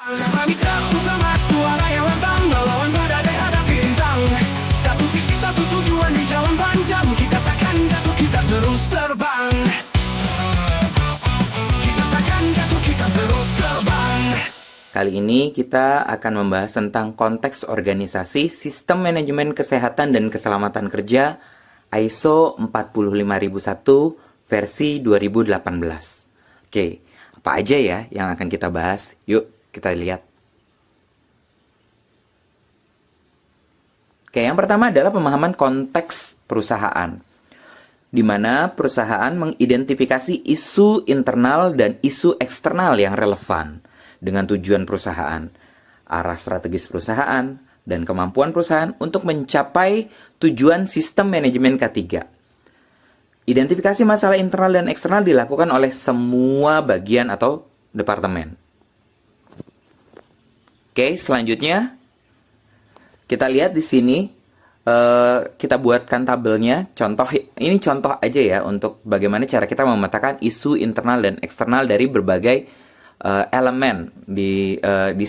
Cakra Mitra Utama, suara yang lantang melawan badai hadapi rintang. Satu visi, satu tujuan di jalan panjang. Kita takkan jatuh, kita terus terbang. Kita takkan jatuh, kita terus terbang. Kali ini kita akan membahas tentang konteks organisasi Sistem Manajemen Kesehatan dan Keselamatan Kerja ISO 45001 versi 2018. Oke, apa aja ya yang akan kita bahas? Yuk kita lihat. Oke, yang pertama adalah pemahaman konteks perusahaan, di mana perusahaan mengidentifikasi isu internal dan isu eksternal yang relevan dengan tujuan perusahaan, arah strategis perusahaan, dan kemampuan perusahaan untuk mencapai tujuan sistem manajemen K3. Identifikasi masalah internal dan eksternal dilakukan oleh semua bagian atau departemen. Oke, selanjutnya kita lihat di sini, kita buatkan tabelnya. Ini contoh aja ya untuk bagaimana cara kita memetakan isu internal dan eksternal dari berbagai elemen di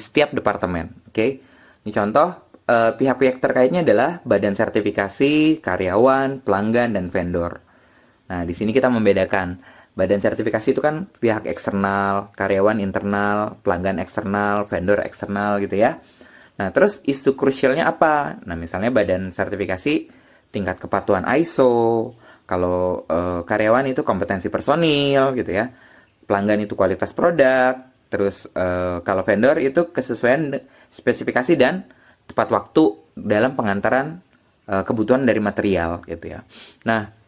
setiap departemen. Oke, ini contoh. Pihak-pihak terkaitnya adalah badan sertifikasi, karyawan, pelanggan, dan vendor. Nah, di sini kita membedakan. Badan sertifikasi itu kan pihak eksternal, karyawan internal, pelanggan eksternal, vendor eksternal gitu ya. Nah, terus isu krusialnya apa? Nah, misalnya badan sertifikasi tingkat kepatuhan ISO, kalau karyawan itu kompetensi personil gitu ya. Pelanggan itu kualitas produk, terus kalau vendor itu kesesuaian spesifikasi dan tepat waktu dalam pengantaran kebutuhan dari material gitu ya. Nah,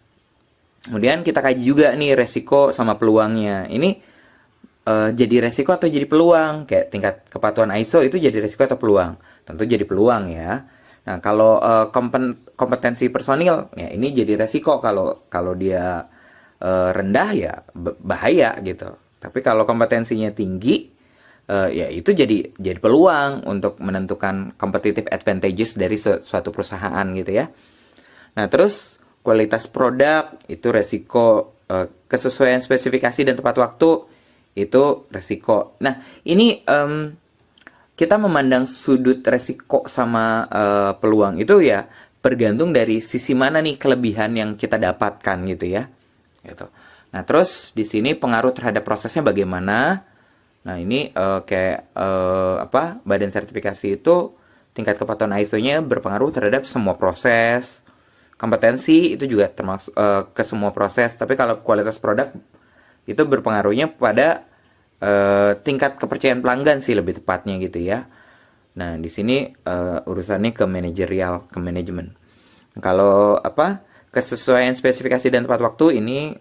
kemudian kita kaji juga nih resiko sama peluangnya. Ini jadi resiko atau jadi peluang? Kayak tingkat kepatuhan ISO itu jadi resiko atau peluang? Tentu jadi peluang ya. Nah, kalau kompetensi personil, ya ini jadi resiko kalau dia rendah ya bahaya gitu. Tapi kalau kompetensinya tinggi, ya itu jadi peluang untuk menentukan competitive advantages dari suatu perusahaan gitu ya. Nah, terus kualitas produk itu resiko, kesesuaian spesifikasi dan tepat waktu itu resiko. Nah, ini kita memandang sudut resiko sama peluang itu ya bergantung dari sisi mana nih kelebihan yang kita dapatkan gitu ya. Gitu. Nah, terus di sini pengaruh terhadap prosesnya bagaimana? Nah, ini badan sertifikasi itu tingkat kepatuhan ISO-nya berpengaruh terhadap semua proses. Kompetensi itu juga termasuk ke semua proses. Tapi kalau kualitas produk itu berpengaruhnya pada tingkat kepercayaan pelanggan sih lebih tepatnya gitu ya. Nah, di sini urusannya ke manajerial, ke manajemen. Kalau kesesuaian spesifikasi dan tepat waktu ini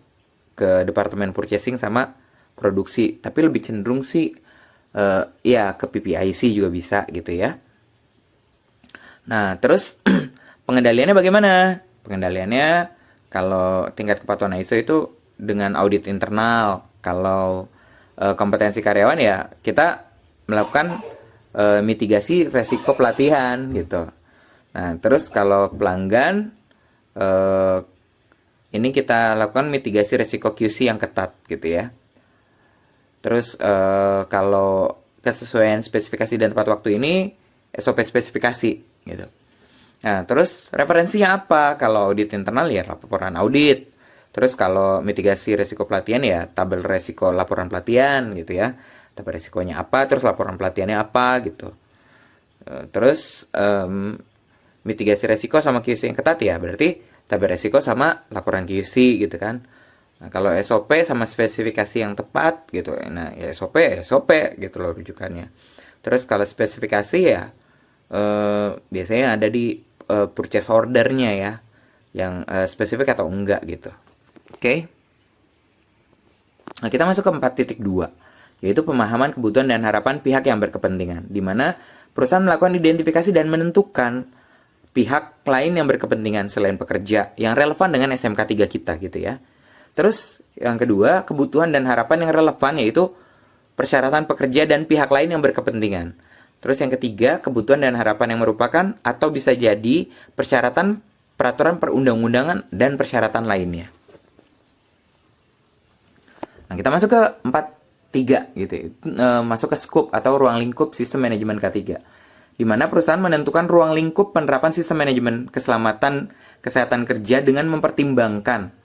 ke departemen purchasing sama produksi, tapi lebih cenderung sih ya ke PPIC juga bisa gitu ya. Nah, terus pengendaliannya bagaimana? Pengendaliannya kalau tingkat kepatuhan ISO itu dengan audit internal. Kalau kompetensi karyawan ya kita melakukan mitigasi resiko pelatihan gitu. Nah, terus kalau pelanggan ini kita lakukan mitigasi resiko QC yang ketat gitu ya. Terus kalau kesesuaian spesifikasi dan tepat waktu ini SOP spesifikasi gitu. Nah, terus referensinya apa? Kalau audit internal ya laporan audit. Terus kalau mitigasi resiko pelatihan ya tabel resiko laporan pelatihan gitu ya. Tabel resikonya apa, terus laporan pelatihannya apa gitu. Terus mitigasi resiko sama QC yang ketat ya berarti tabel resiko sama laporan QC gitu kan. Nah, kalau SOP sama spesifikasi yang tepat gitu, nah ya SOP gitu loh rujukannya. Terus kalau spesifikasi ya biasanya ada di purchase ordernya ya, yang spesifik atau enggak gitu. Oke. Nah, kita masuk ke 4.2, yaitu pemahaman kebutuhan dan harapan pihak yang berkepentingan, di mana perusahaan melakukan identifikasi dan menentukan pihak lain yang berkepentingan selain pekerja yang relevan dengan SMK 3 kita gitu ya. Terus yang kedua, kebutuhan dan harapan yang relevan yaitu persyaratan pekerja dan pihak lain yang berkepentingan. Terus yang ketiga, kebutuhan dan harapan yang merupakan atau bisa jadi persyaratan peraturan perundang-undangan dan persyaratan lainnya. Nah, kita masuk ke 3 gitu. Masuk ke scope atau ruang lingkup sistem manajemen K3. Di mana perusahaan menentukan ruang lingkup penerapan sistem manajemen keselamatan kesehatan kerja dengan mempertimbangkan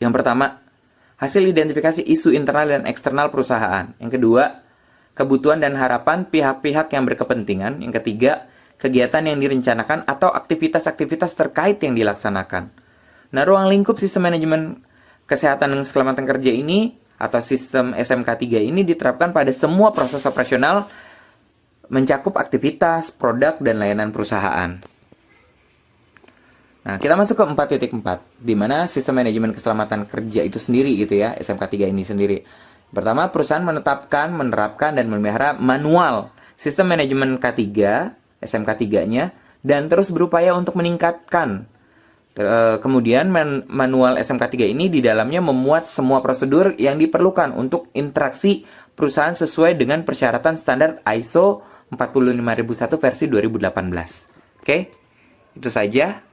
yang pertama, hasil identifikasi isu internal dan eksternal perusahaan. Yang kedua, kebutuhan dan harapan pihak-pihak yang berkepentingan. Yang ketiga, kegiatan yang direncanakan atau aktivitas-aktivitas terkait yang dilaksanakan. Nah, ruang lingkup sistem manajemen kesehatan dan keselamatan kerja ini atau sistem SMK3 ini diterapkan pada semua proses operasional mencakup aktivitas, produk, dan layanan perusahaan. Nah, kita masuk ke 4.4, di mana sistem manajemen keselamatan kerja itu sendiri gitu ya, SMK3 ini sendiri. Pertama, perusahaan menetapkan, menerapkan, dan memelihara manual sistem manajemen K3, SMK3-nya, dan terus berupaya untuk meningkatkan. Kemudian manual SMK3 ini di dalamnya memuat semua prosedur yang diperlukan untuk interaksi perusahaan sesuai dengan persyaratan standar ISO 45001 versi 2018. Oke, itu saja.